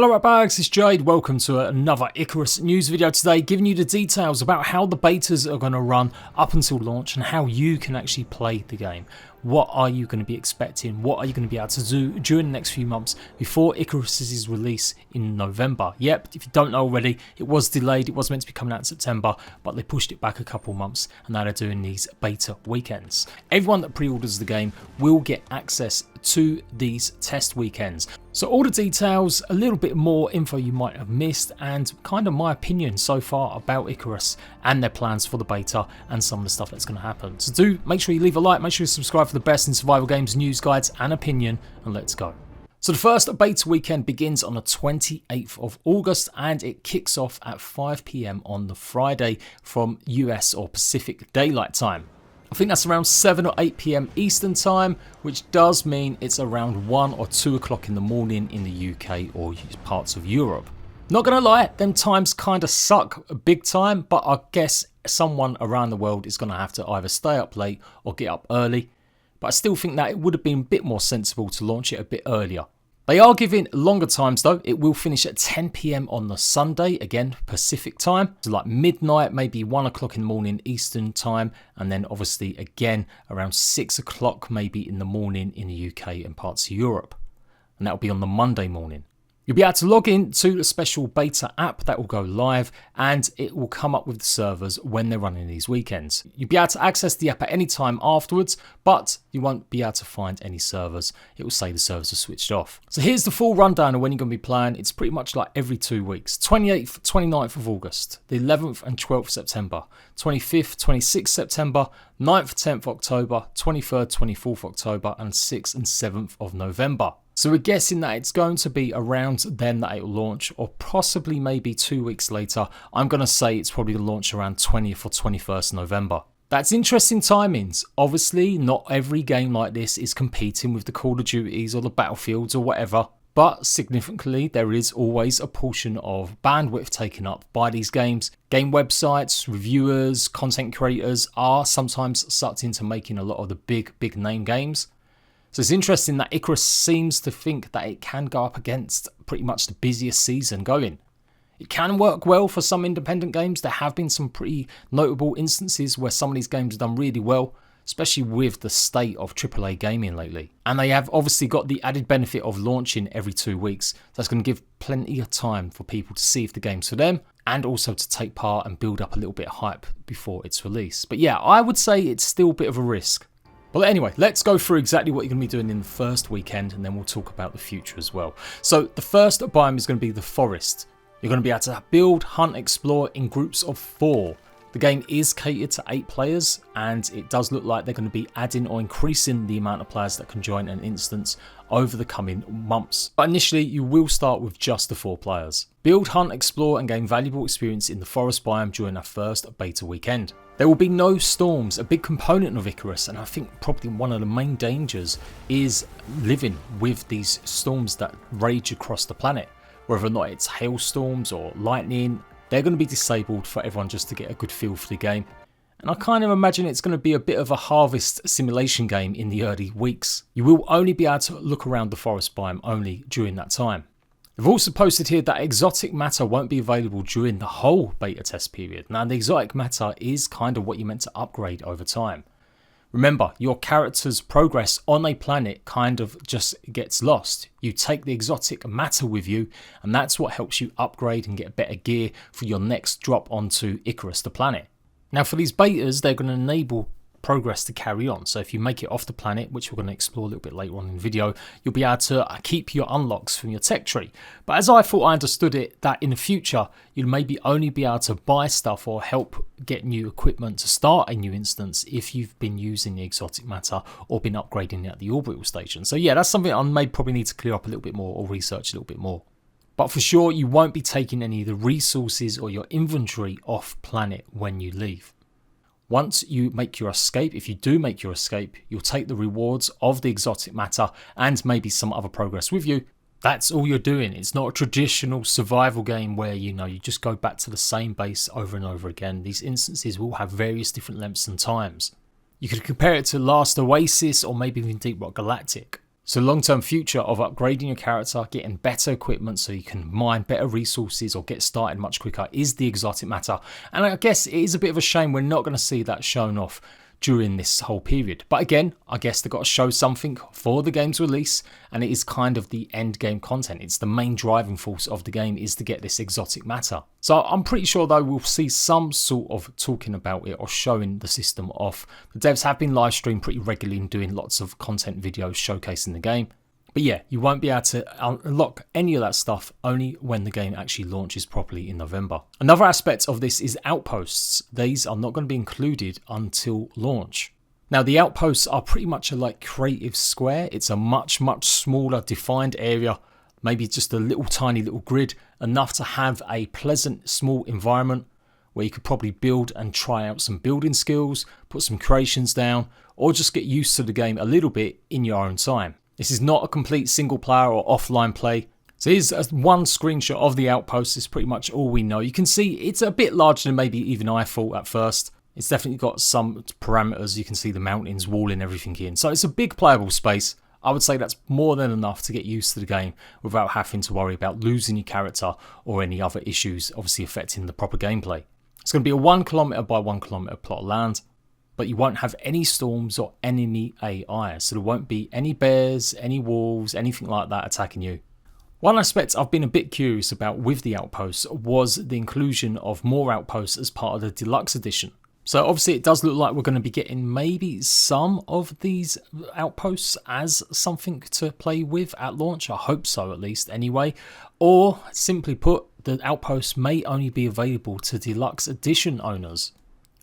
Hello Ratbags, it's Jade. Welcome to another Icarus news video today, giving you the details about how the betas are going to run up until launch and how you can actually play the game. What are you going to be expecting? What are you going to be able to do during the next few months before Icarus's release in November? Yep, if you don't know already, it was delayed. It was meant to be coming out in September, but they pushed it back a couple months and now they're doing these beta weekends. Everyone that pre-orders the game will get access to these test weekends. So all the details, a little bit more info you might have missed, and kind of my opinion so far about Icarus and their plans for the beta and some of the stuff that's going to happen. So do make sure you leave a like, make sure you subscribe for the best in survival games, news, guides and opinion, and let's go. So the first beta weekend begins on the 28th of August and it kicks off at 5 PM on the Friday from US or Pacific Daylight Time. I think that's around 7 or 8 PM Eastern Time, which does mean it's around 1 or 2 o'clock in the morning in the UK or parts of Europe. Not gonna lie, them times kind of suck big time, but I guess someone around the world is gonna have to either stay up late or get up early. But I still think that it would have been a bit more sensible to launch it a bit earlier. They are giving longer times though. It will finish at 10 PM on the Sunday, again Pacific time, so like midnight, maybe 1 o'clock in the morning Eastern time, and then obviously again around 6 o'clock maybe in the morning in the UK and parts of Europe, and that will be on the Monday morning. You'll be able to log in to the special beta app that will go live and it will come up with the servers when they're running these weekends. You'll be able to access the app at any time afterwards, but you won't be able to find any servers. It will say the servers are switched off. So here's the full rundown of when you're going to be playing. It's pretty much like every 2 weeks. 28th, 29th of August, the 11th and 12th September, 25th, 26th September, 9th, 10th October, 23rd, 24th October, and 6th and 7th of November. So we're guessing that it's going to be around then that it will launch, or possibly maybe 2 weeks later. I'm going to say it's probably going to launch around 20th or 21st November. That's interesting timings. Obviously, not every game like this is competing with the Call of Duties or the Battlefields or whatever. But significantly, there is always a portion of bandwidth taken up by these games. Game websites, reviewers, content creators are sometimes sucked into making a lot of the big name games. So it's interesting that Icarus seems to think that it can go up against pretty much the busiest season going. It can work well for some independent games. There have been some pretty notable instances where some of these games have done really well, especially with the state of AAA gaming lately. And they have obviously got the added benefit of launching every 2 weeks. That's going to give plenty of time for people to see if the game's for them and also to take part and build up a little bit of hype before its release. But yeah, I would say it's still a bit of a risk. But anyway, let's go through exactly what you're going to be doing in the first weekend and then we'll talk about the future as well. So the first biome is going to be the forest. You're going to be able to build, hunt, explore in groups of 4. The game is catered to 8 players and it does look like they're going to be adding or increasing the amount of players that can join an instance over the coming months. But initially you will start with just the 4 players. Build, hunt, explore and gain valuable experience in the forest biome during our first beta weekend. There will be no storms, a big component of Icarus, and I think probably one of the main dangers is living with these storms that rage across the planet. Whether or not it's hailstorms or lightning, they're going to be disabled for everyone just to get a good feel for the game. And I kind of imagine it's going to be a bit of a harvest simulation game in the early weeks. You will only be able to look around the forest biome only during that time. They've also posted here that exotic matter won't be available during the whole beta test period. Now the exotic matter is kind of what you're meant to upgrade over time. Remember, your character's progress on a planet kind of just gets lost. You take the exotic matter with you and that's what helps you upgrade and get better gear for your next drop onto Icarus the planet. Now for these betas, they're going to enable progress to carry on. So if you make it off the planet, which we're going to explore a little bit later on in the video, you'll be able to keep your unlocks from your tech tree. But as I thought I understood it, that in the future you'll maybe only be able to buy stuff or help get new equipment to start a new instance if you've been using the exotic matter or been upgrading it at the orbital station. So yeah, that's something I may probably need to clear up a little bit more or research a little bit more. But for sure you won't be taking any of the resources or your inventory off planet when you leave. Once you make your escape, if you do make your escape, you'll take the rewards of the exotic matter and maybe some other progress with you. That's all you're doing. It's not a traditional survival game where, you just go back to the same base over and over again. These instances will have various different lengths and times. You could compare it to Last Oasis or maybe even Deep Rock Galactic. So long-term future of upgrading your character, getting better equipment so you can mine better resources or get started much quicker is the exotic matter. And I guess it is a bit of a shame we're not going to see that shown off during this whole period. But again, I guess they've got to show something for the game's release, and it is kind of the end game content. It's the main driving force of the game is to get this exotic matter. So I'm pretty sure though we'll see some sort of talking about it or showing the system off. The devs have been live streaming pretty regularly and doing lots of content videos showcasing the game. But yeah, you won't be able to unlock any of that stuff only when the game actually launches properly in November. Another aspect of this is outposts. These are not going to be included until launch. Now the outposts are pretty much like creative square. It's a much smaller defined area, maybe just a little tiny little grid, enough to have a pleasant small environment where you could probably build and try out some building skills, put some creations down, or just get used to the game a little bit in your own time. This is not a complete single player or offline play. So here's one screenshot of the outpost. It's pretty much all we know. You can see it's a bit larger than maybe even I thought at first. It's definitely got some parameters. You can see the mountains walling everything in. So it's a big playable space. I would say that's more than enough to get used to the game without having to worry about losing your character or any other issues obviously affecting the proper gameplay. It's going to be a 1 kilometer by 1 kilometer plot of land, but you won't have any storms or enemy AI, so there won't be any bears, any wolves, anything like that attacking you. One aspect I've been a bit curious about with the outposts was the inclusion of more outposts as part of the deluxe edition. So obviously it does look like we're going to be getting maybe some of these outposts as something to play with at launch. I hope so, at least anyway. Or simply put, the outposts may only be available to deluxe edition owners.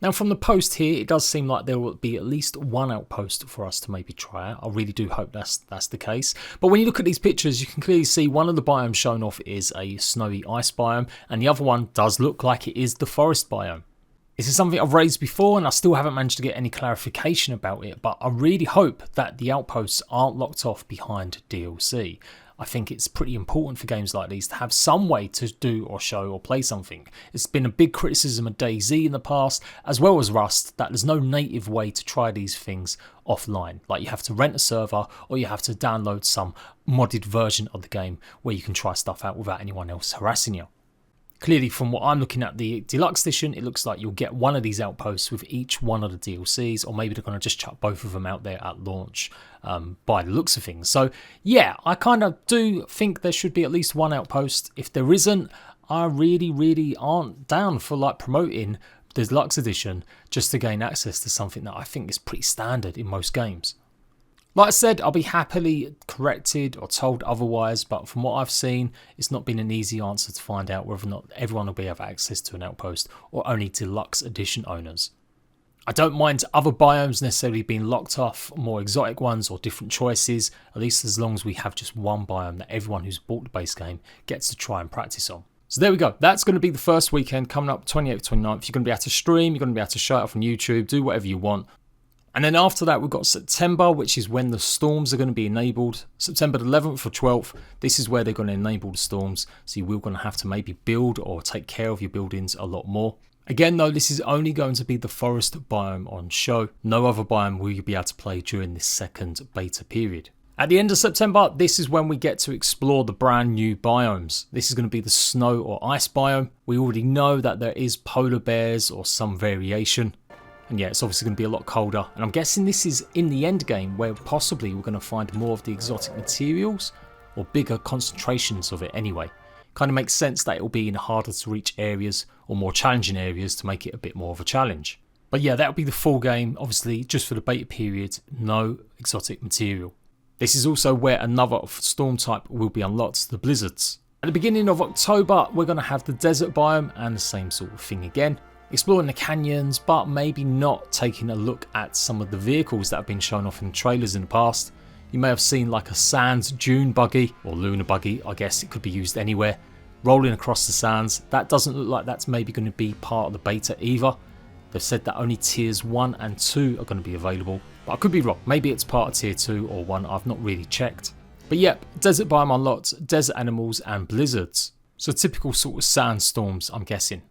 Now from the post here, it does seem like there will be at least one outpost for us to maybe try out. I really do hope that's the case. But when you look at these pictures, you can clearly see one of the biomes shown off is a snowy ice biome, and the other one does look like it is the forest biome. This is something I've raised before and I still haven't managed to get any clarification about it, but I really hope that the outposts aren't locked off behind DLC. I think it's pretty important for games like these to have some way to do or show or play something. It's been a big criticism of DayZ in the past, as well as Rust, that there's no native way to try these things offline. Like you have to rent a server or you have to download some modded version of the game where you can try stuff out without anyone else harassing you. Clearly from what I'm looking at the deluxe edition, it looks like you'll get one of these outposts with each one of the DLCs, or maybe they're going to just chuck both of them out there at launch by the looks of things. So yeah, I kind of do think there should be at least one outpost. If there isn't, I really aren't down for like promoting the deluxe edition just to gain access to something that I think is pretty standard in most games. Like I said, I'll be happily corrected or told otherwise, but from what I've seen, it's not been an easy answer to find out whether or not everyone will be able access to an outpost or only deluxe edition owners. I don't mind other biomes necessarily being locked off, more exotic ones or different choices, at least as long as we have just one biome that everyone who's bought the base game gets to try and practice on. So there we go. That's going to be the first weekend coming up 28th, 29th. You're going to be able to stream, you're going to be able to show it off on YouTube, do whatever you want. And then after that, we've got September, which is when the storms are going to be enabled. September 11th or 12th, this is where they're going to enable the storms. So you're going to have to maybe build or take care of your buildings a lot more. Again, though, this is only going to be the forest biome on show. No other biome will you be able to play during this second beta period. At the end of September, this is when we get to explore the brand new biomes. This is going to be the snow or ice biome. We already know that there is polar bears or some variation. And yeah, it's obviously going to be a lot colder. And I'm guessing this is in the end game where possibly we're going to find more of the exotic materials or bigger concentrations of it anyway. Kind of makes sense that it will be in harder to reach areas or more challenging areas to make it a bit more of a challenge. But yeah, that'll be the full game. Obviously, just for the beta period, no exotic material. This is also where another storm type will be unlocked, the blizzards. At the beginning of October, we're going to have the desert biome and the same sort of thing again. Exploring the canyons, but maybe not taking a look at some of the vehicles that have been shown off in trailers in the past. You may have seen like a sands dune buggy, or lunar buggy, I guess it could be used anywhere, rolling across the sands. That doesn't look like that's maybe going to be part of the beta either. They've said that only tiers 1 and 2 are going to be available, but I could be wrong. Maybe it's part of tier 2 or 1, I've not really checked. But yep, desert biome unlocked, desert animals and blizzards. So typical sort of sandstorms, I'm guessing.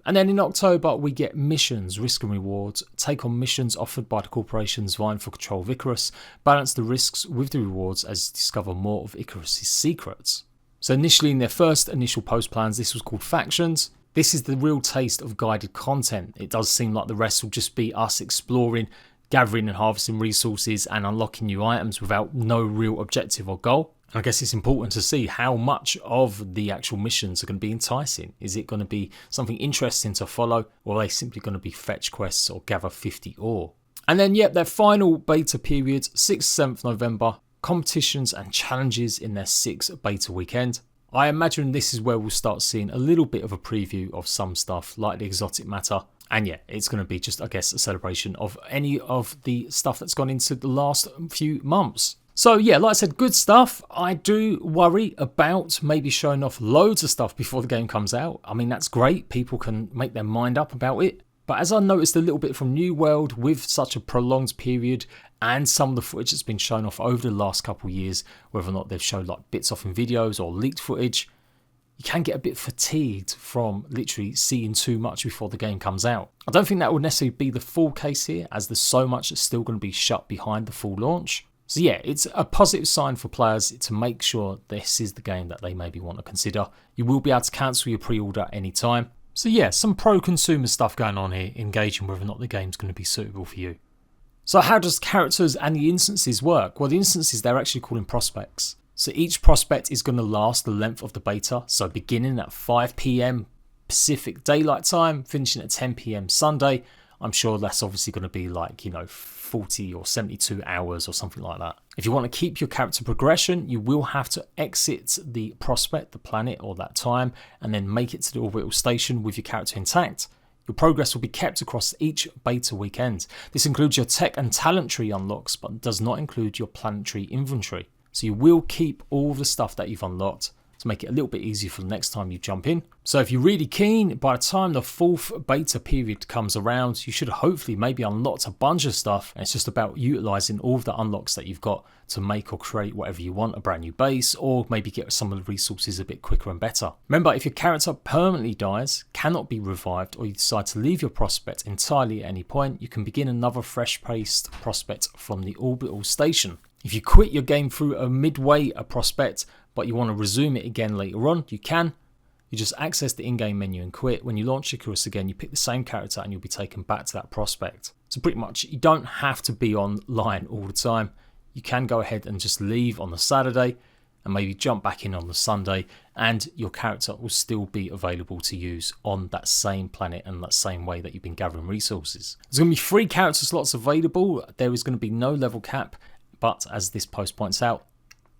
And then in October, we get missions, risk and rewards. Take on missions offered by the corporations vying for control of Icarus. Balance the risks with the rewards as you discover more of Icarus's secrets. So initially in their first initial post plans, this was called Factions. This is the real taste of guided content. It does seem like the rest will just be us exploring, gathering and harvesting resources and unlocking new items without no real objective or goal. And I guess it's important to see how much of the actual missions are going to be enticing. Is it going to be something interesting to follow, or are they simply going to be fetch quests or gather 50 ore? And then, their final beta period, 6th, 7th November, competitions and challenges in their 6th beta weekend. I imagine this is where we'll start seeing a little bit of a preview of some stuff like the exotic matter. And it's going to be just, I guess, a celebration of any of the stuff that's gone into the last few months. So like I said, good stuff. I do worry about maybe showing off loads of stuff before the game comes out. I mean, that's great. People can make their mind up about it. But as I noticed a little bit from New World, with such a prolonged period and some of the footage that's been shown off over the last couple of years, whether or not they've showed like bits off in videos or leaked footage, you can get a bit fatigued from literally seeing too much before the game comes out. I don't think that would necessarily be the full case here, as there's so much that's still going to be shut behind the full launch. So it's a positive sign for players to make sure this is the game that they maybe want to consider. You will be able to cancel your pre-order at any time. So some pro-consumer stuff going on here, engaging whether or not the game's going to be suitable for you. So how does characters and the instances work? Well, the instances, they're actually called prospects. So each prospect is going to last the length of the beta. So beginning at 5 PM Pacific Daylight Time, finishing at 10 PM Sunday. I'm sure that's obviously going to be like, 40 or 72 hours or something like that. If you want to keep your character progression, you will have to exit the prospect, the planet or that time, and then make it to the orbital station with your character intact. Your progress will be kept across each beta weekend. This includes your tech and talent tree unlocks, but does not include your planetary inventory. So you will keep all the stuff that you've unlocked to make it a little bit easier for the next time you jump in. So if you're really keen, by the time the 4th beta period comes around, you should hopefully maybe unlocked a bunch of stuff. And it's just about utilising all of the unlocks that you've got to make or create whatever you want, a brand new base, or maybe get some of the resources a bit quicker and better. Remember, if your character permanently dies, cannot be revived, or you decide to leave your prospect entirely at any point, you can begin another fresh-paced prospect from the orbital station. If you quit your game through a midway prospect, but you want to resume it again later on, you can. You just access the in-game menu and quit. When you launch Icarus again, you pick the same character and you'll be taken back to that prospect. So pretty much, you don't have to be online all the time. You can go ahead and just leave on the Saturday and maybe jump back in on the Sunday, and your character will still be available to use on that same planet and that same way that you've been gathering resources. There's going to be 3 character slots available. There is going to be no level cap, but as this post points out,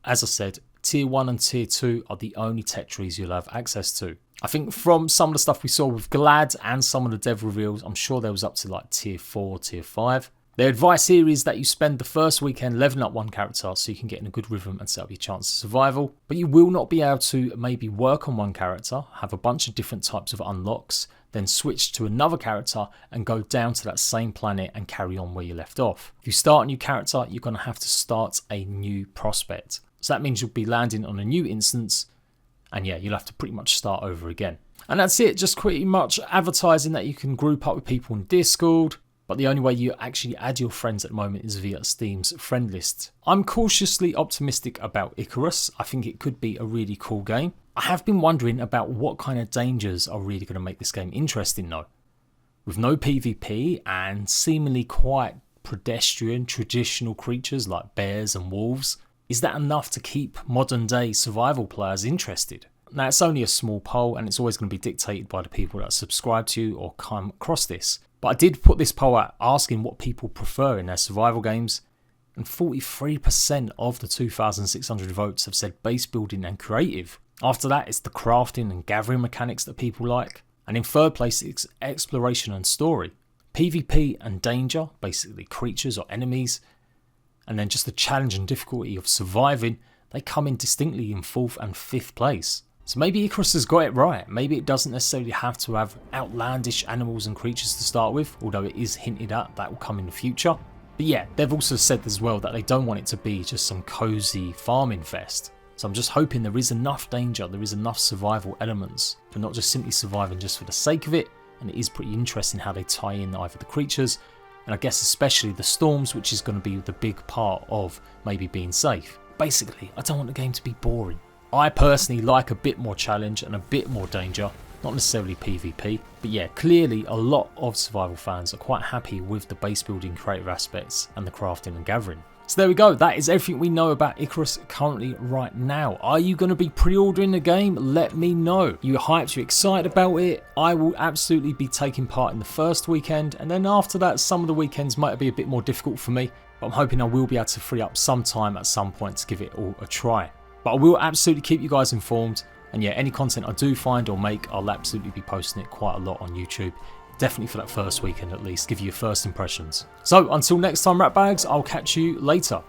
as I said, Tier 1 and Tier 2 are the only tech trees you'll have access to. I think from some of the stuff we saw with Glad and some of the dev reveals, I'm sure there was up to like Tier 4, Tier 5. Their advice here is that you spend the first weekend leveling up one character so you can get in a good rhythm and set up your chance of survival. But you will not be able to maybe work on one character, have a bunch of different types of unlocks, then switch to another character and go down to that same planet and carry on where you left off. If you start a new character, you're going to have to start a new prospect. So that means you'll be landing on a new instance, and you'll have to pretty much start over again. And that's it, just pretty much advertising that you can group up with people in Discord, but the only way you actually add your friends at the moment is via Steam's friend list. I'm cautiously optimistic about Icarus. I think it could be a really cool game. I have been wondering about what kind of dangers are really going to make this game interesting though. With no PvP and seemingly quite pedestrian, traditional creatures like bears and wolves, is that enough to keep modern day survival players interested? Now, it's only a small poll and it's always going to be dictated by the people that subscribe to you or come across this. But I did put this poll out asking what people prefer in their survival games, and 43% of the 2,600 votes have said base building and creative. After that, it's the crafting and gathering mechanics that people like. And in third place, it's exploration and story. PvP and danger, basically creatures or enemies, and then just the challenge and difficulty of surviving, they come in distinctly in 4th and 5th place. So maybe Icarus has got it right. Maybe it doesn't necessarily have to have outlandish animals and creatures to start with, although it is hinted at that will come in the future. But they've also said as well that they don't want it to be just some cozy farming fest. So I'm just hoping there is enough danger, there is enough survival elements for not just simply surviving just for the sake of it, and it is pretty interesting how they tie in either the creatures, and I guess especially the storms, which is going to be the big part of maybe being safe. Basically, I don't want the game to be boring. I personally like a bit more challenge and a bit more danger, not necessarily PvP, but yeah, clearly a lot of survival fans are quite happy with the base building creative aspects and the crafting and gathering. So there we go, that is everything we know about Icarus currently right now. Are you going to be pre-ordering the game? Let me know. You hyped, you excited about it? I will absolutely be taking part in the first weekend, and then after that some of the weekends might be a bit more difficult for me, but I'm hoping I will be able to free up some time at some point to give it all a try. But I will absolutely keep you guys informed, and yeah, any content I do find or make, I'll absolutely be posting it quite a lot on YouTube. Definitely for that first weekend at least, give you your first impressions. So until next time, Ratbags, I'll catch you later.